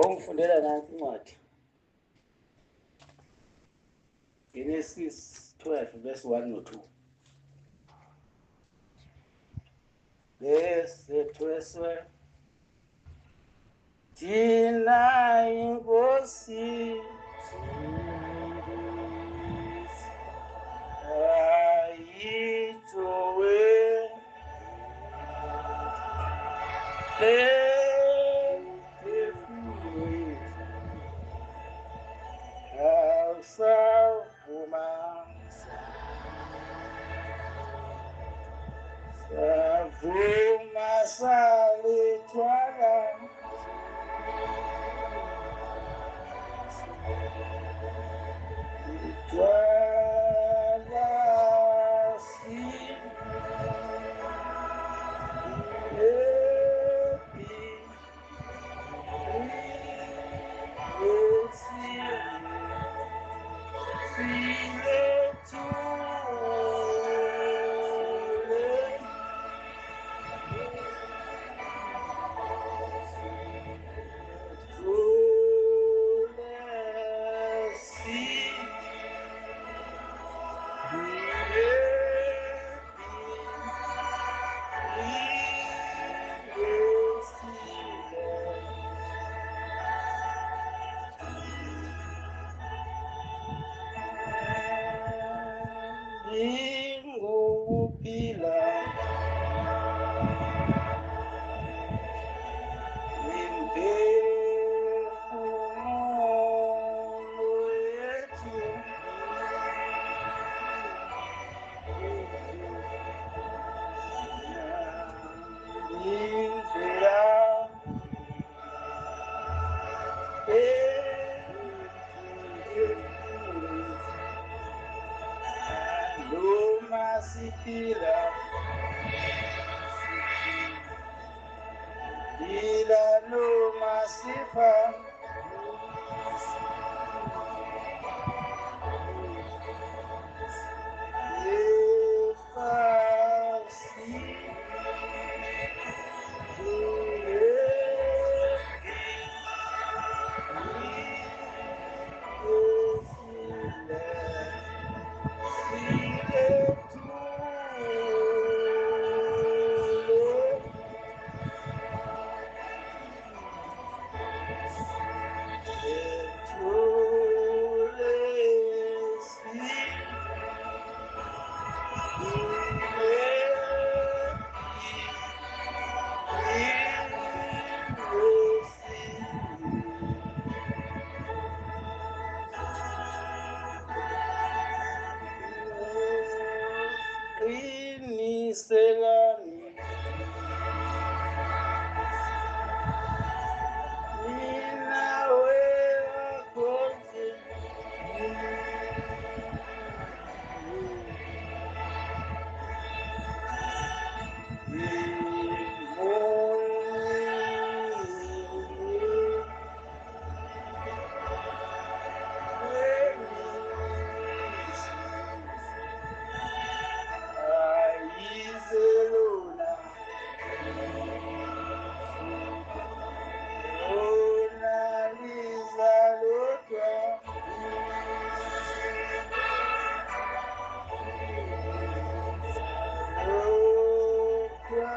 ungifundela nansi incwadi. Genesis 12 verse 1 no 2. Besethweswe thina inkosi ayithowe awusavuma savuma salithwala thwala Ingupila imphefumulo yethu indlela noma siphila ila noma sifa Selani, ninawe wakonje, Aizelona, Ona Lizalotwa, Lotwa,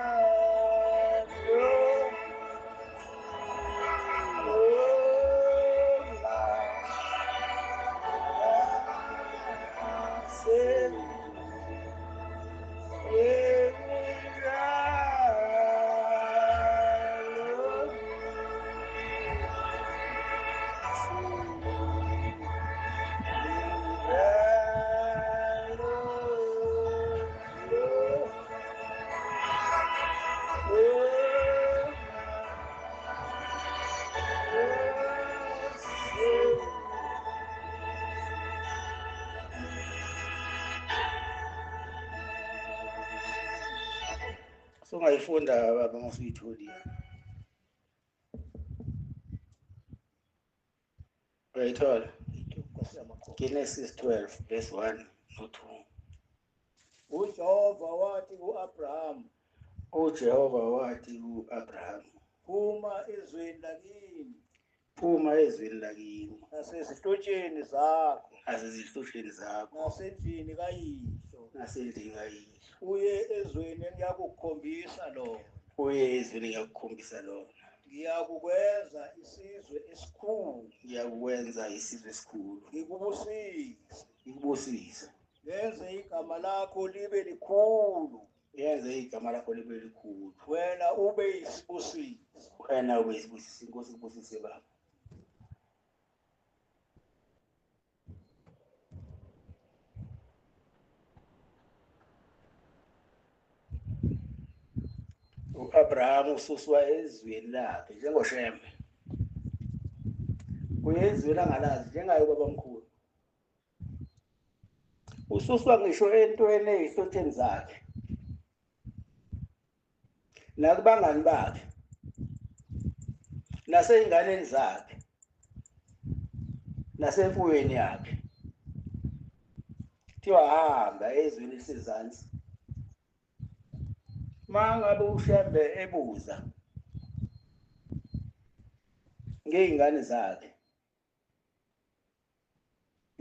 So ngayifunda baba masuyitholile. Uyayithola? Genesis 12 verse 1 no 2. uJehova wathi ku-Abraham, uJehova wathi ku-Abraham, phuma ezweni lakini Phuma ezweni lakini. nasezihlotsheni zakho Nasezihlotsheni zakho. nasendlini kayihlo Nasendlini kayihlo. uye ezweni engiyakukhombisa lona Uye ezweni ngiyakukhombisa lona. ngiyakukwenza isizwe esikhulu Ngiyakwenza isizwe esikhulu. ngikubusise Ngikubusise. ngenze igama lakho libe likhulu Yenze igama lakho libe likhulu. wena ube yisibusiso Wena ube yisibusiso. Inkosi ikubusise baba. U-Abraham ususwa ezweni lakhe njengoShembe. Uye ezweni angalazi njengaye babamkhulu. Ususwa ngisho entweni ezihlotsheni zakhe. Nakubangani bakhe. Naseyinganeni zakhe. Nasemfuyweni yakhe. Kuthiwa hamba ezweni elisezansi. Mangabe uShembe ebuza ngeyingane zakhe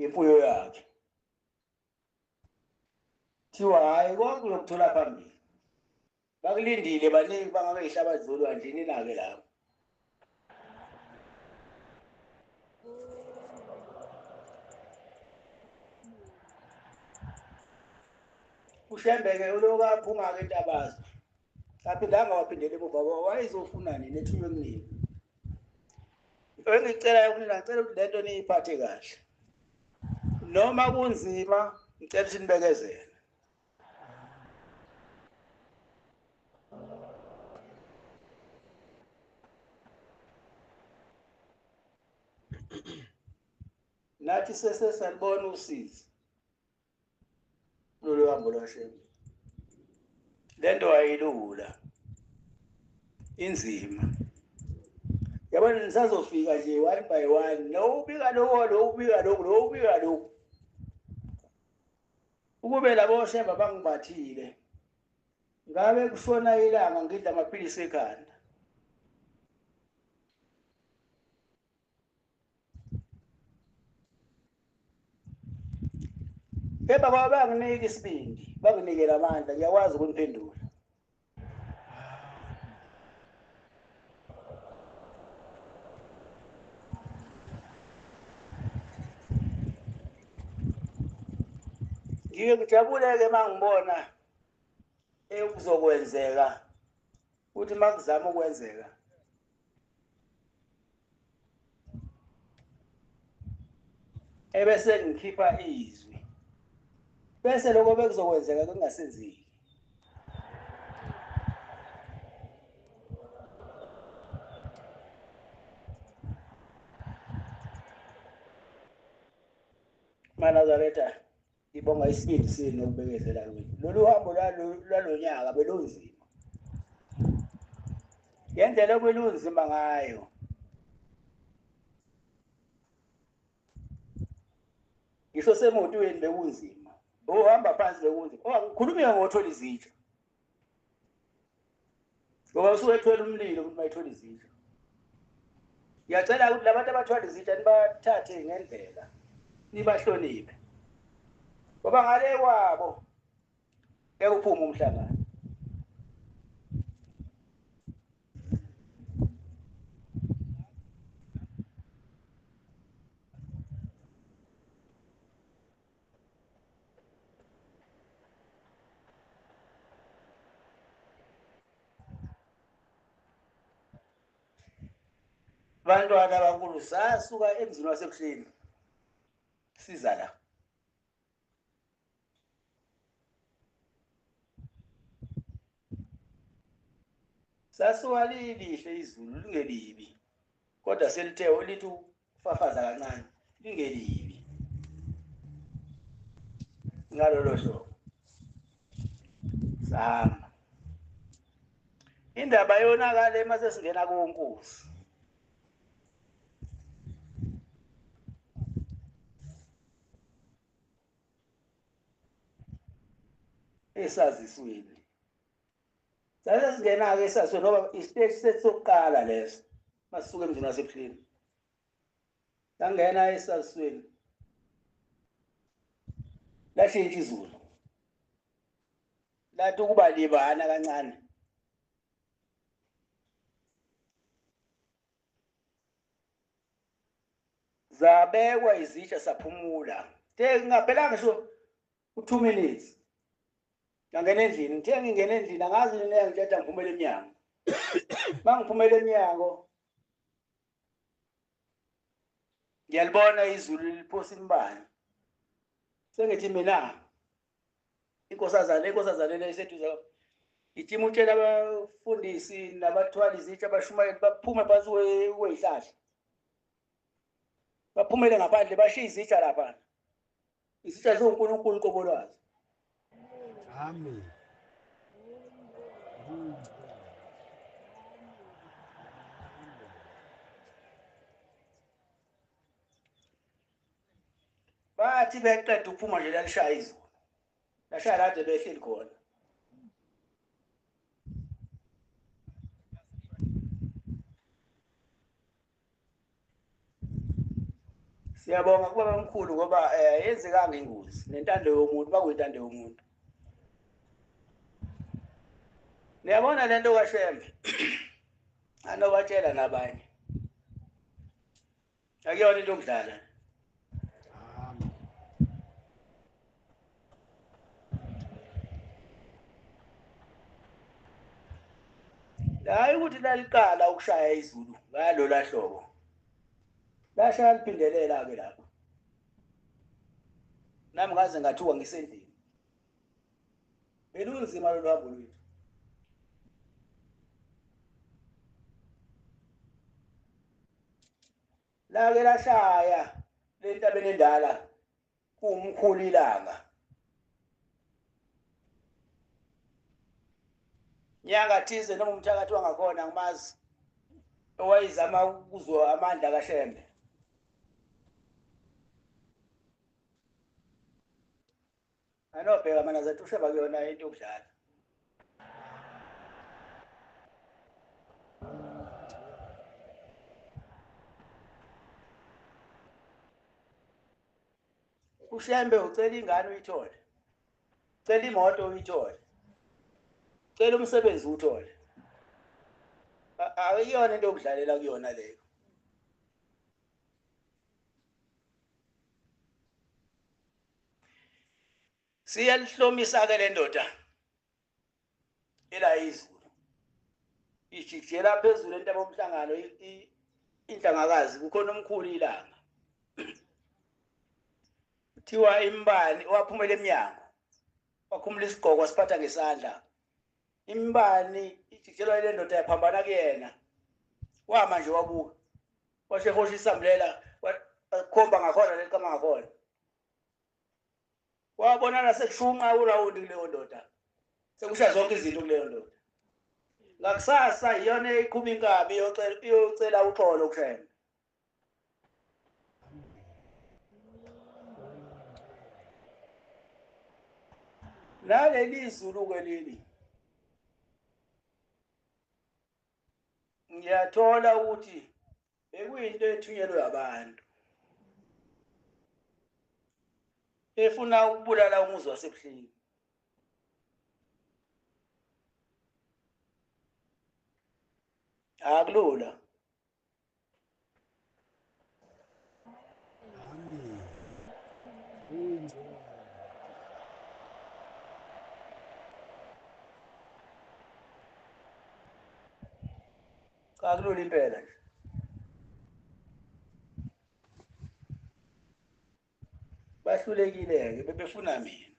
imfuyo yakhe thiwa hayi konke lokuthola phambili bakulindile baningi bangabe ihlaba zulu andini nake lapho uShembe-ke uloku aphuma-ke entabazo aphindanga waphindela emuva wayezofunani nethunywe kuningi engicelayo kunina ngicela ukuthi lento niyiphathe kahle noma kunzima ngicela ukuthi nibekezele nathi sesalibona usizi lolu hambo lwaShembe lento ayilula inzima yabona nisazofika nje one by one lo ubika lokho ukube labo Shembe bangibathile ngabe kushona ilanga ngidla amaphilisi ekhanda baba banginike isibindi banginikela amandla ngiyakwazi ukuniphendula ngijabuleke mangibona ekuzokwenzeka uthi makuzama ukwenzeka ebese ngikhipha izwi bese lokho bekuzokwenzeka kungasenzeki Nazaretha ibonga isibindi sini nokubekezela kwenu lolu hambo lwalonyaka belunzima ngendlela okwelunzima ngayo ngisho semotweni bekunzima uhamba phansi bekunzima ngikhulumile ngothola izitsha ngoba usuke ethola umlilo ukuthi mayithola izitsha ngiyacela ukuthi labantu abathwala izitsha nibathathe ngendlela nibahloniphe ngoba ngale kwabo ekuphuma umhlangano bantwana bankulu sasuka emzini wasebuhleni siza la sasuka lihle izulu lingelibi kodwa selithe olithi ufafaza kancane lingelibi ngalolo hlobo sahamba indaba yonakala mase singena kuNkosi esaziswini sase singena ke esaziswini ngoba isiteshi sokuqala leso masisuka emzini wasebuhleni langena esasweni lashintsha izulu lathi ukuba libana kancane zabekwa izitsha saphumula ngingaphelanga ngisho u2 minutes ngangena endlini ngithe ngingena endlini angazi yini engithatha ngiphumela eminyango mangiphumela eminyango ngiyalibona izulu liphosa imbani sengithi mina inkosazana lesethuza itima utshela abafundisi nabathwali izitsha abashumayeli baphume phansi kweyihlahla baphumele ngaphandle bashiya izitsha lapha izitsha zonkulunkulu qobo lwazo amen bathi beqeda ukuphuma nje lalishaya izulu lashaya lade behleli khona siyabonga kuba omkhulu ngoba yenzekanga ingozi nentando yomuntu bakuyintando yomuntu niyabona lento kaShembe anobatshela nabanye akuyona into okudlala hayi ukuthi laliqala ukushaya izulu ngalo lahlobo lashaya liphindelela ke lapho nami ngaze ngathuka ngisendlini belunzima lo hambo lwethu lake lashaya lentabeni endala kumkhulu ilanga nyanga thize noma umthakathi wangakhona ngimazi owayizama ukuzwa amandla kaShembe anobheka mana zathi usheba kuyona into okudlala uShembe ucela ingane uyithole ucela imoto uyithole ucela umsebenzi uthole akuyona into okudlalela kuyona leyo siyalihlomisa ke le ndoda ela izulu ijikjela phezulu entaba omhlangano inhlangakazi kukhona omkhulu ilanga kuthiwa imbani waphumela eminyango wakhumula isigqoko siphatha ngesandla imbani ijikjelwa ile ndoda yaphambana kuyena wama nje wabuka washehosha isambulela wakhomba ngakhona leqama ngakhona wabonana sekushunqa urawundi kuleyo ndoda sekusha zonke izinto kuleyo ndoda ngakusasa iyona eqhuma inkabi iyocela uxolo kuShembe naleli izulu kweleli ngiyathola ukuthi bekuyinto ethunyelwe abantu efuna ukubulala umuzi wasebuhlini akulula akulula impela nje bahlulekile-ke bebefuna mina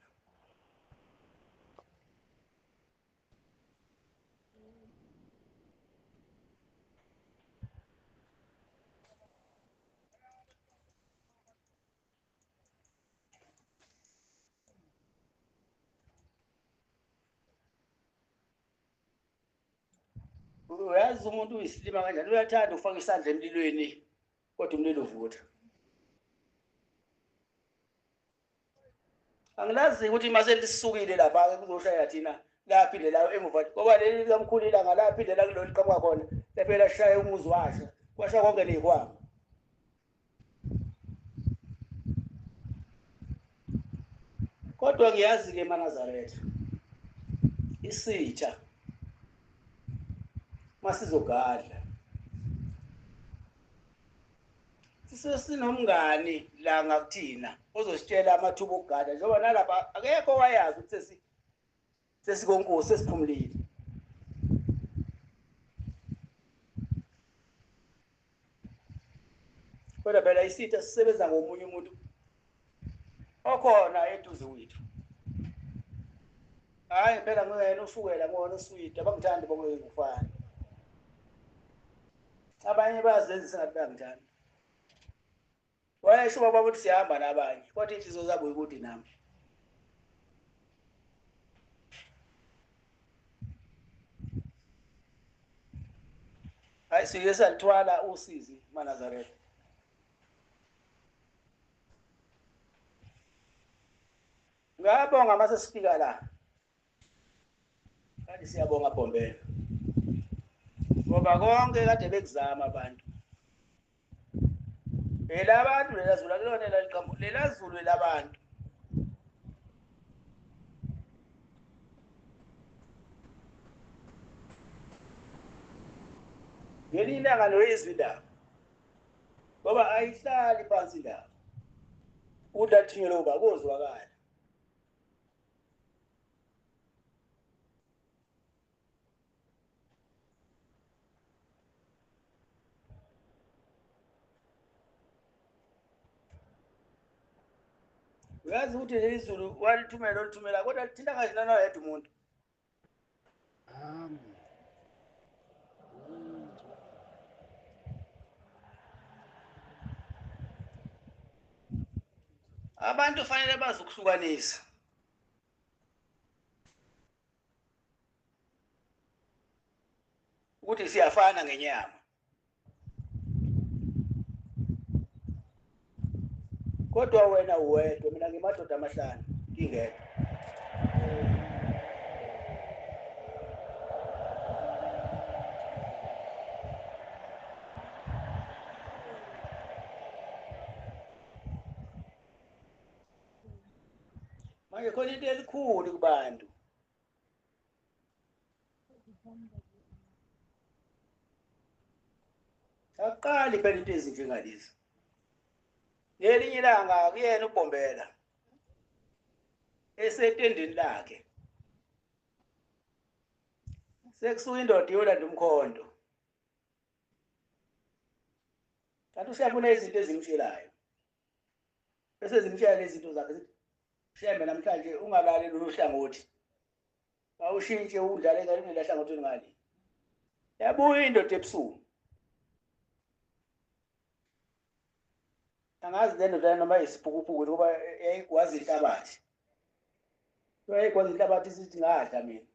uyazi umuntu uyisilima kanjani uyathanda ufaka isandla emlilweni kodwa umlilo uvutha angilazi ukuthi mase lisukile lapha kuzoshaya thina laphinde la emuva ngoba leli kamkhulu ilanga laphinde la kulolu qhamuka khona laphela shaya umuzi washa kwasha konke nekwami kodwa ngiyazi-ke eManazaretha isitsha masizogadla sinomngani la ngakuthina ozositshela amathuba okugada njengoba nalapha akekho owayazi ukuthi sesikonkosi sesiphumulile. Kodwa phela isitha sisebenza ngomunye umuntu okhona eduze wethu. Hayi phela nguyena ushukela ngona uswidi abangithandi bonke ngufana. Abanye bayazenzisa ngathi bangithanda. Wayesho baba ukuthi sihamba nabanye kodwa inhliziyo zabo ukuthi nami. Hayi sike salithwala usizi eManazaretha. Ngiyabonga mase sifika la. Kanti siyabonga Bombela. Ngoba konke kade bekuzama abantu. Elabantu lelazulu akulona leliqhamuka lelazulu labantu. Ngelinye ilanga noyizwe indaba. Ngoba ayihlali phansi indaba. Udathinyelo uba kozwakala. Uyazi ukuthi lelizulu walithumela olithumela kodwa lithinta ngazina nawe yedwa umuntu. Amen. Abantu fanele bazi ukuhlukanisa. Ukuthi siyafana ngenyama. Kodwa wena uwedwa mina ngemadoda amahlanu ngingedwa. Manje khona into elikhulu kubantu. Aqali phela into ezinje ngalezi. Ngelinye ilanga kuyena uBombela esetendeni lakhe. Sekusuka indoda iyolanda umkhonto. Kanti usiyabona izinto ezimshelayo. Bese zimshela lezi zinto zakhe zithi shembe namhlanje ungalaleli uhlangothi. Awushintshe udlale ngale lahlangothini ngale. Yabuya indoda ebusuku. Angazi le ndoda noma isiphukupuku ngoba yayikwazi inhlabathi. Yayikwazi inhlabathi sithi ngadla mina.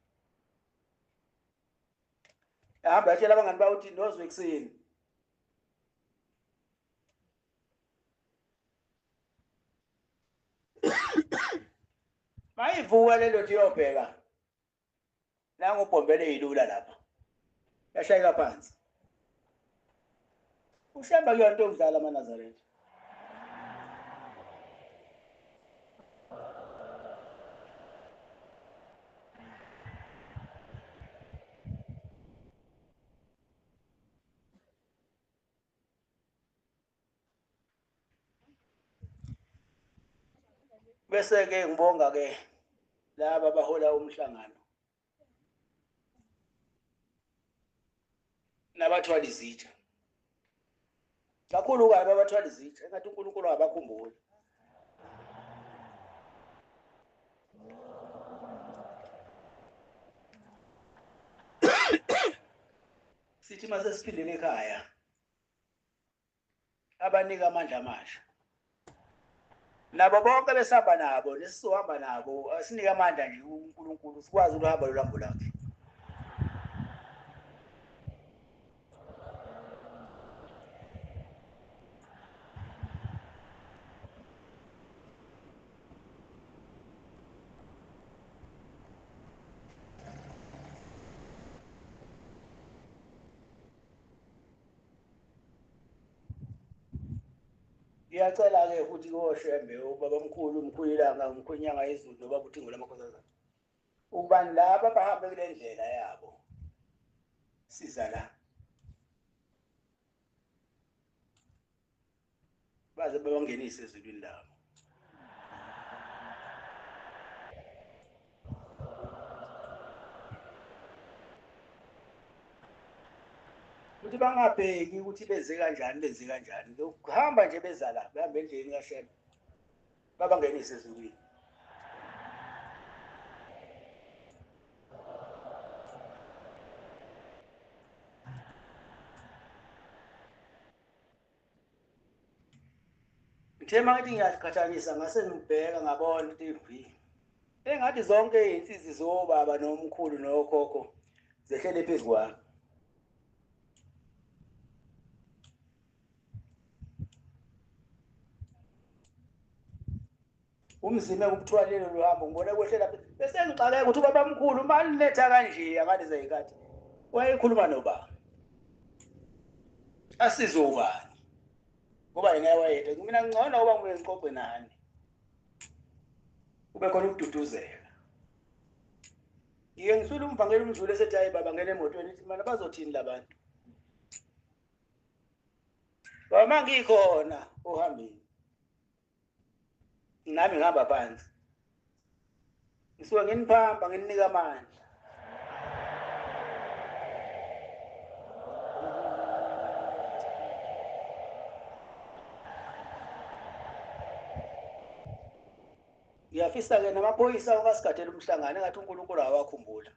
Hamba yatshela abangani bawo ukuthi nozwe ekseni. Mayivuka le ndoda iyobheka. Nangu uBombela eyilula lapha. Yashayeka phansi. Ushamba kuyonto okudlala eManazaretha. Bese ke ngibonga ke laba abahola umhlangano. Nabathwala izitsha. Kakhulu kabi abathwala izitsha engathi uNkulunkulu abakhumbuli. Sithi mase siphindele ekhaya. Abanika amandla amasha. Nabo bonke besihamba nabo nesizohamba nabo asinika amandla nje uNkulunkulu sikwazi ukuhamba lolambo lakhe. Ngiyacela ke futhi koshembe ubabamkhulu umkhulilanga umkhwenyanga izulu nobaba uThingo lamakhosazana. Ubani laba bahambe kule ndlela yabo. Siza la. Baze babangenise ezulwini labo. Ukuthi bangabheki ukuthi benze kanjani ukuhamba nje beza la behambe endleleni kaShembe babangenise ezulwini. Ngithe mangithi ngiyaqhathanisa ngase ngibheka ngabona TV engathi zonke izinsizwa zobaba nomkhulu nokhokho zehlele phezukwane. Umzime ukuthwalelo lohambo ngibona kwehlela bese ngixakeka ukuthi ubabamkhulu mali letha kanje akade zayikathi wayekhuluma nobaba asizobani ngoba yena wayedwa mina ngcono ngoba ngibe ngixoxe nani kube khona ukududuzeka. Ngisula umvangeli umzulu esethi hayi baba ngene emotweni ithi mana bazothini labantu baba ngikhona ohambeni nami ngihamba phansi ngisuka nginiphamba ngininika amandla. Ngiyafisa ke namaphoyisa okasigadela umhlangano engathi uNkulunkulu awakhumbula.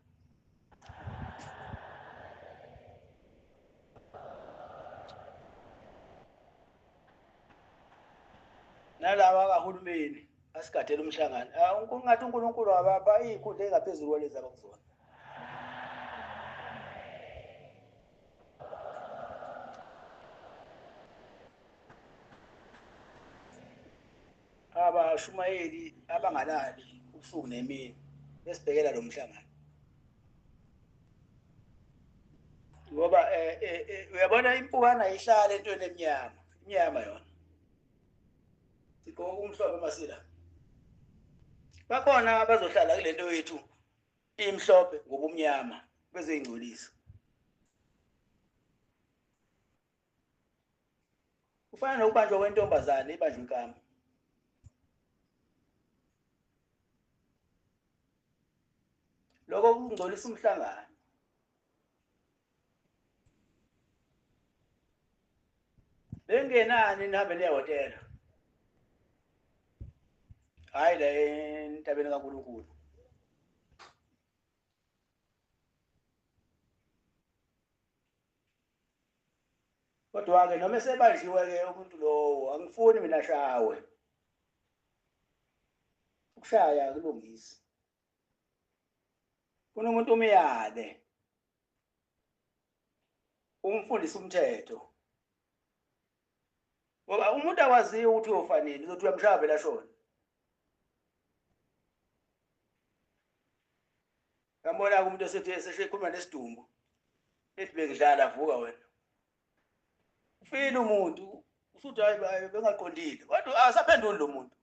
Nalawa kahulumeni asigadela umhlangano ngathi uNkulunkulu abapha izikhundla ezingaphezulu kwalezi abakuzona. Abashumayeli abangalali usuku nemini besibhekela lo mhlangano ngoba uyabona impukana ihlala entweni emnyama yona sigqoka umhlophe masila bakhona abazohlala kule nto yethu imhlophe ngobumnyama bezoyingcolisa. Kufana nokubanjwa kwentombazane ibanjwe inkama. Lokho kungcolisa umhlangano. Bengenani nihambe niyahotela hayi la entabeni kaNkulunkulu. Kodwa-ke noma esebanjiwe-ke umuntu lowo angifuni mina ashawe. Ukushaya akulungisi. Funa umuntu umyale umfundise umthetho ngoba umuntu akwaziyo ukuthi uyofanele uzothi uyamshaya vele ashona. Ngambona-ke umuntu esethi eseshekhuluma nesidumbu ethi bengidlala vuka wena ufile umuntu usuthi hayi bengaqondile kodwa asaphenduli lo muntu.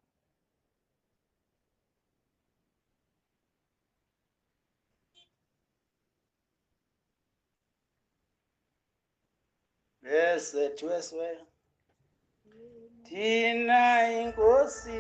Thweswe thina inkosi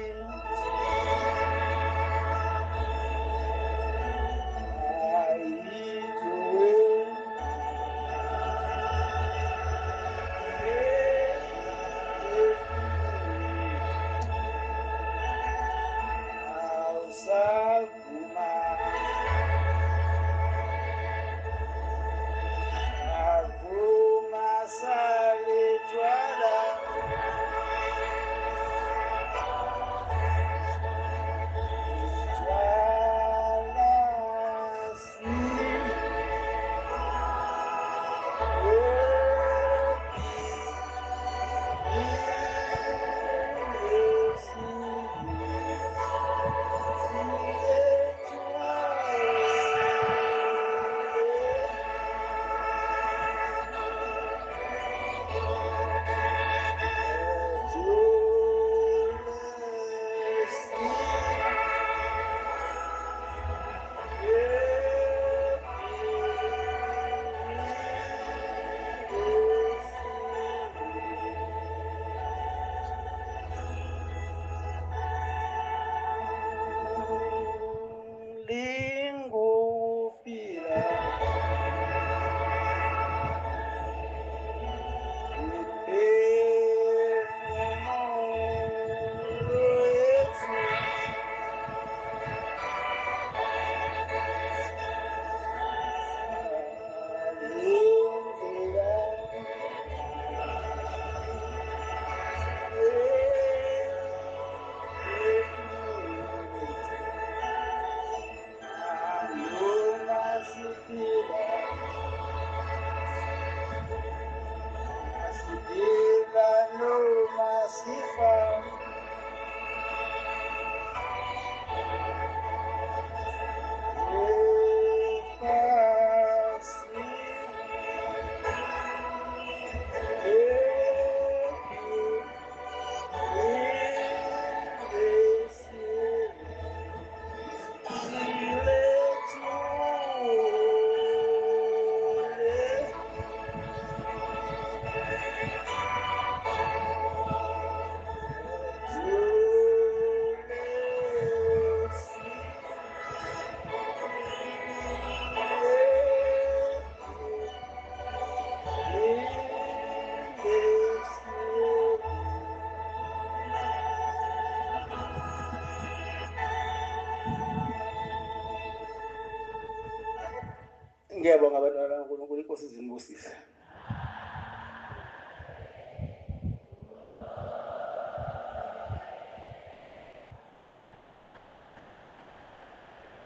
Ngiyabonga abantwana kaNkulunkulu, inkosi izinibusise.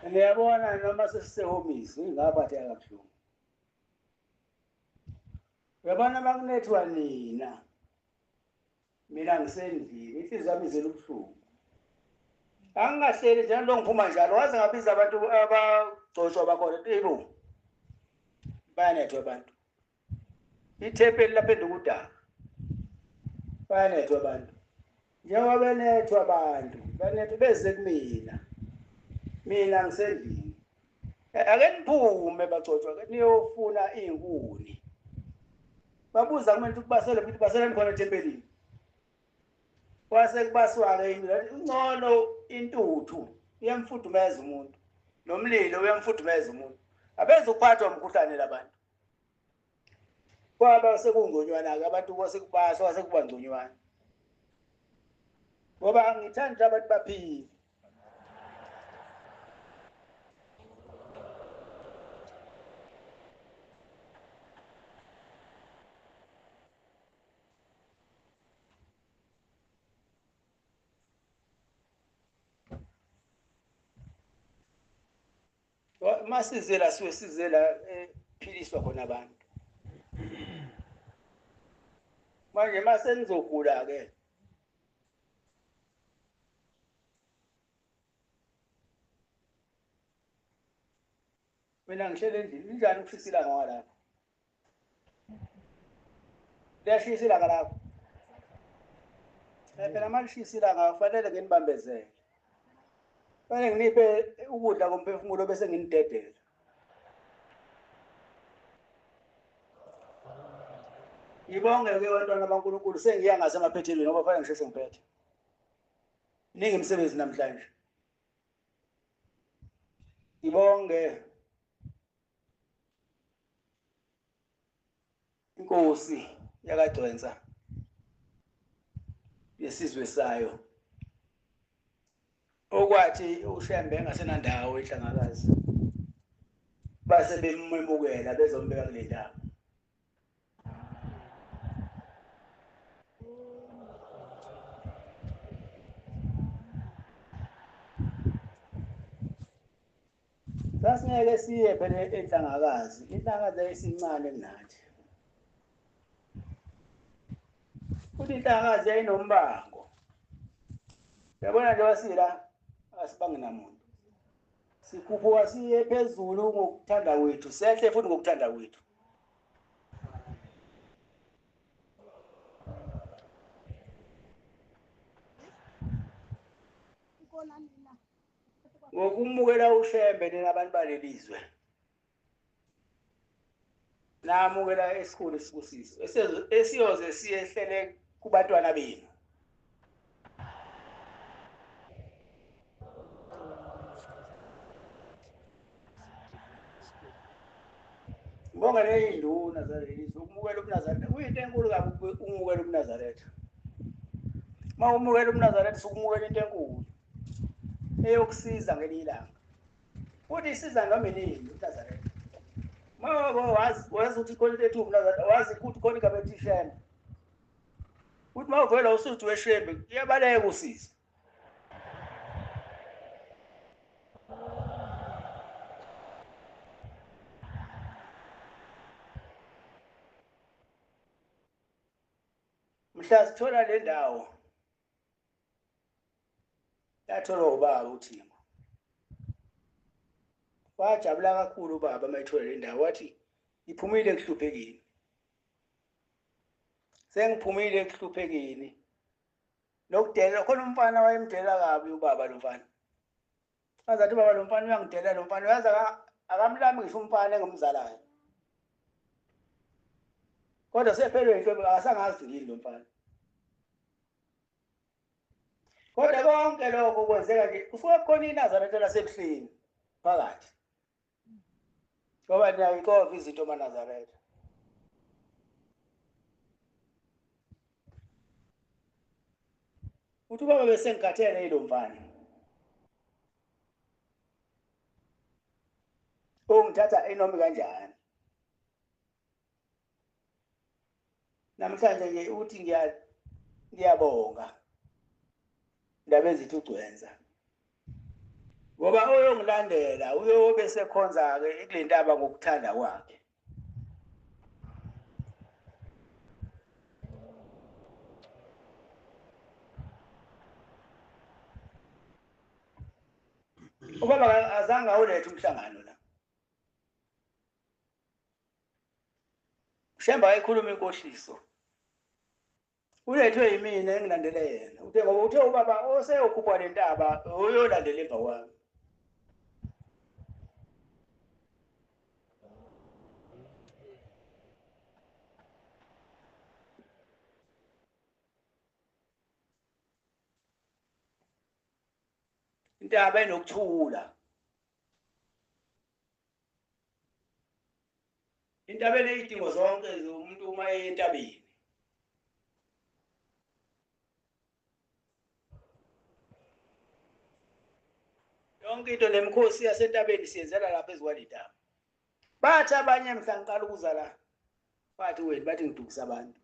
Ngiyabona noma sesisehomisi ingaphathi akabuhlungu. Uyabona makunethwa nina, mina ngisendlini, inhliziyo yami izela ubuhlungu. Angingahleli njalo ngiphuma njalo, waze ngabiza abantu abagcotshwa bakhona ebo. Bayanethwa abantu. Ithempeli laphenduka udaka. Bayanethwa abantu. Njengoba benethwa abantu, banethwa beze kumina. Mina ngisendlini. Ake niphume bagcotshwa, ake niyofuna izinkuni. Babuza kumele ukubasela ukuthi baselani khona ethempelini. Kwase kubaswa-ke ingcono intuthu iyamfudumeza umuntu. Nomlilo uyamfudumeza umuntu. Abeze ukuphathwa umkhuhlane labantu. Kwaba sekungconywana-ke abantu kwase kubaswa kwase kuba ngconywana. Ngoba angithandi abantu baphile. Masizela sizela ephiliswa khona abantu. Manje mase nizogula ke. Mina ngihlele endlini, injani ukushisa ilanga ngalapha? Liyashisa ilanga lapho. Phela malishisa ilanga kufanele nginibambezele. Fanele nginiphe ukudla komphefumulo bese nginidedela. Ngibonge ke bantwana baNkulunkulu sengiya ngasemaphethelweni ngoba fanele ngisheshe ngiphethe. Ningi umsebenzi namhlanje. Ngibonge inkosi yakaDwenza yesizwe sayo. Okwathi uShembe engasenandawo eNhlangakazi. Base bememukela bezombeka kule ndawo. Sasingeke siye phela eNhlangakazi. Inhlangakazi ayisincane kunathi. Futhi inhlangakazi yayinombango. Yabona nje wasila asibange namuntu. Sikhuphuka siye phezulu ngokuthanda kwethu, sehle futhi ngokuthanda kwethu. Ngokumukela uShembe nabantu balelizwe. Namukela esikhulu Sibusiso. Esiyoze siyehlele kubantwana benu. Ngibonga leyinduna zalelizwe ukumukela uMnazaretha. Kuyinto enkulu kabi ukumukela uMnazaretha. Uma umukela uMnazaretha sukumukela into enkulu. Eyokusiza ngelilanga. Futhi isiza noma inini uMnazaretha. Wazi ukuthi khona lethu uMnazaretha, wazi ukuthi khona igabethi Shembe. Uthi mawuvela usuthi weShembe iyabaleka usiza. Mhla sithola le ndawo. Yathola ubaba uThimo. Wajabula kakhulu ubaba mayithola le ndawo wathi iphumile ekuhluphekeni. Sengiphumile ekuhluphekeni. Lokudela khona umfana wayemdela kabi ubaba lo mfana. Azathi baba lo mfana uyangidela lo mfana uyaza akamlami ngisho umfana engumzalayo. Kodwa sephelwe inhlobo akasangazi yini lo mfana. Kodwa konke lokho kwenzeka nje kusuke khona iNazaretha lasebuhleni phakathi. Ngoba nayo ikova izinto maNazaretha. Uthi baba besengikhathele yilo mfana. ongithatha enomi kanjani. Namhlanje nje uthi ngiyabonga ndaba ezithi ugcwenza ngoba oyongilandela uyobe sekhonza-ke kule ndaba ngokuthanda kwakhe. Ubaba azange awulethe umhlangano la. Shemba ekhuluma inkohliso. Ulethwe yimina engilandele yena. Uthe ngoba uthe ubaba oseyokhupha le ntaba uyolandela emva kwami. Intaba enokuthula. Intaba enezidingo zonke zomuntu uma entabeni. Yonke into nemkhosi yasentabeni siyenzela lapha ezikwaletaba. Bathi abanye mhla ngiqala ukuza la. Bathi wena bathi ngidukisa abantu.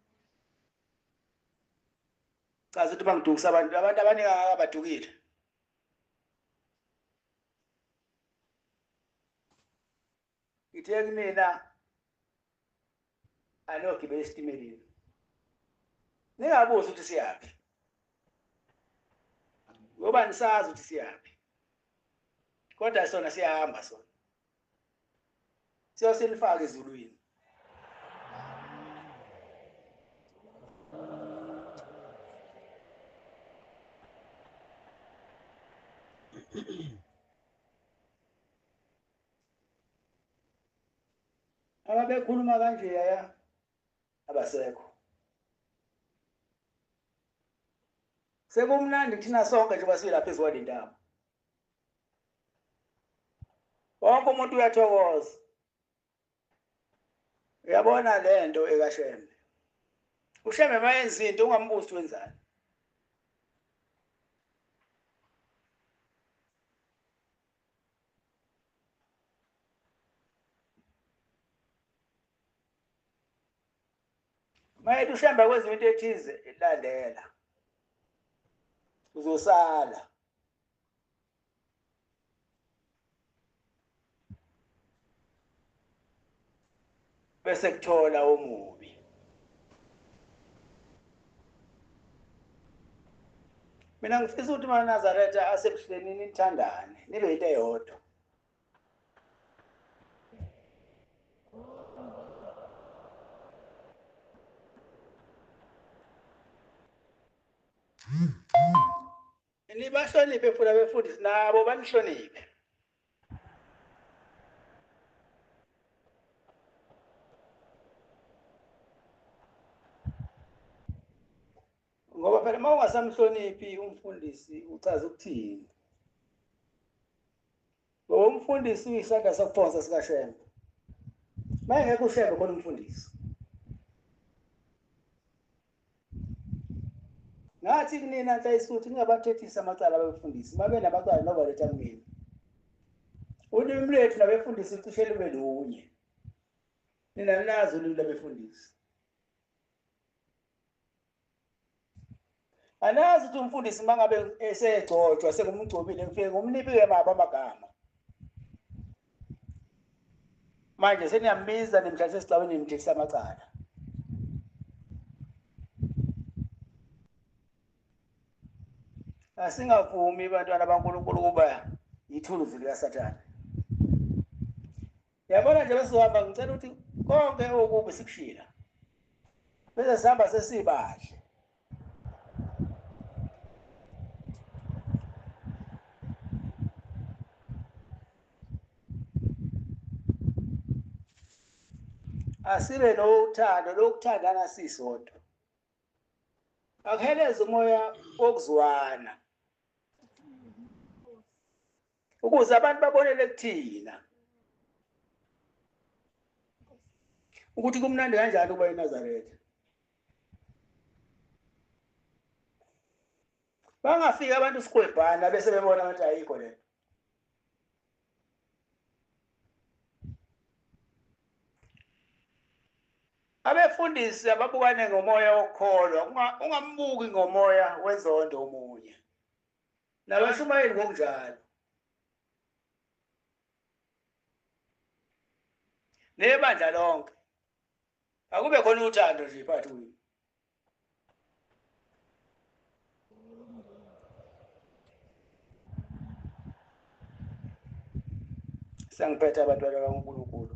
Chaza ukuthi bangidukisa abantu abaningi akabadukile. Ngithe kumina anogibela esitimeleni. Ningabuza ukuthi siyaphi. Ngoba nisazi ukuthi siyaphi. Kodwa sona siyahamba sona. Siyosilifaka ezulwini. Ababekhuluma kanje yaya abasekho. Sekumnandi thina sonke nje basilapha ezwale ndaba. Wonke umuntu uyathokoza. Uyabona lento ekaShembe. uShembe mayenza into ungambuzi wenzani. Mayethi uShembe kwenza into ethize ilandela. Uzosala. Bese kuthola omubi. Mina ngifisa ukuthi uMaNazaretha asebuhleni nithandane nibe into eyodwa. Nibahloniphe futhi abefundisi nabo banihloniphe. Ngoba phela uma ungasamhloniphi umfundisi uchaza ukuthini. Ngoba umfundisi uyisandla sokuphonsa sikaShembe. Mayengekho uShembe khona umfundisi. Ngathi kunina Nhlayisuthi ningabathethisa amacala abefundisi. Mabe namacala nobaletha kumina. Ulimi lwethu nabefundisi cishe lube lunye. Nina nilazi ulimi labefundisi. Anazi ukuthi umfundisi mangabe esegcotshwa sengumgcobile ngifike ngumniphe maba amagama. Manje seniyambiza nimhlalise esicabeni nimthethisa amacala. Asingavumi abantwana baNkulunkulu kuba yithuluzi likaSathane. Yabona nje besizohamba ngicela ukuthi konke okubi sikushila. Bese sihamba sesibahle. Asibe nothando lokuthandana sisodwa. Akuheleze umoya wokuzwana. Ukuze abantu babonele kuthina. Ukuthi kumnandi kanjani ukuba eNazaretha. Bangafika abantu sikhwebhana bese bebona ukuthi ayikho lento. abefundisi ababukane ngomoya wokukholwa ungambuki ngomoya wezondo omunye nabashumayeli ngokunjalo nebandla lonke akube khona uthando nje phakathi kwenu sangiphethe abantwana kaNkulunkulu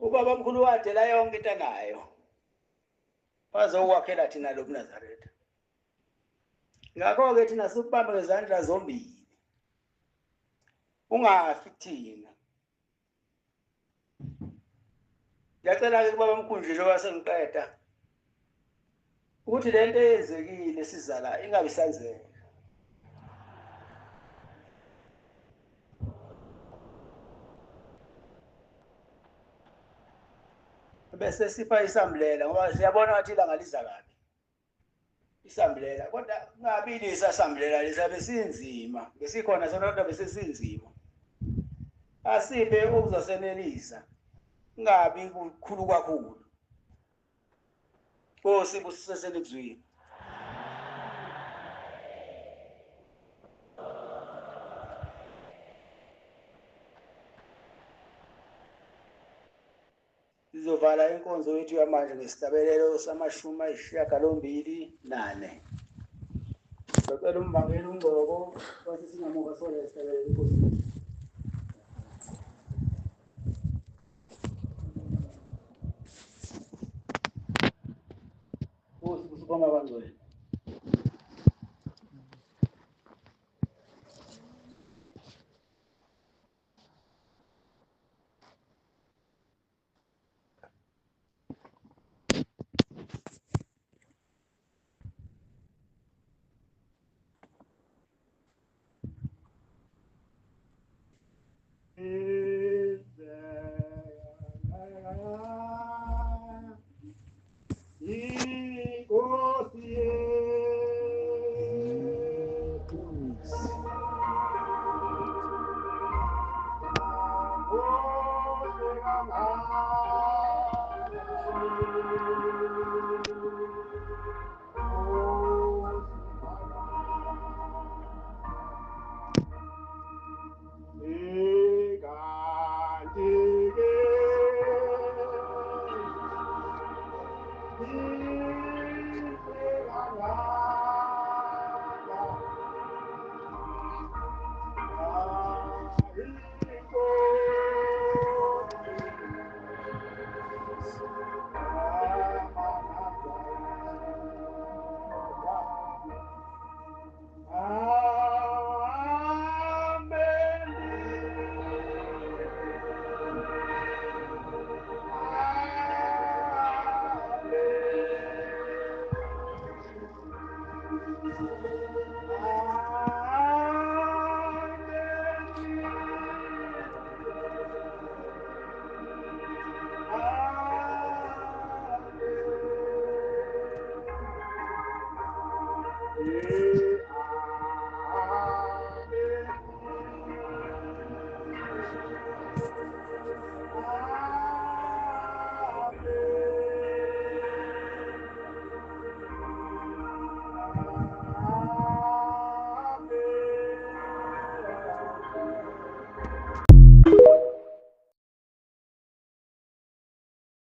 ubaba omkhulu wadela yonke into anayo wazokwakhela thina lo Nazaretha ngakho-ke thina sikubambe ngezandla zombili ungafi thina ngiyacela-ke kubaba omkhulu nje njengoba sengiqeda ukuthi le nto eyenzekile sizala ingabe isenzeka bese sipha isambulela ngoba siyabona ukuthi ilanga liza kabi isambulela kodwa kungabi lisasambulela lisabe sinzima ngesikhona sona kodwa bese sinzima asiphe okuzosenelisa kungabi kukhulu kakhulu Nkosi busisesele kuzwini sizovala inkonzo yethu yamanje ngesitabelelo sama-28 sicela umbangela uNgcoko wathi singamuva sona isitabelelo inkosi Nkosi kusibonga bangcwele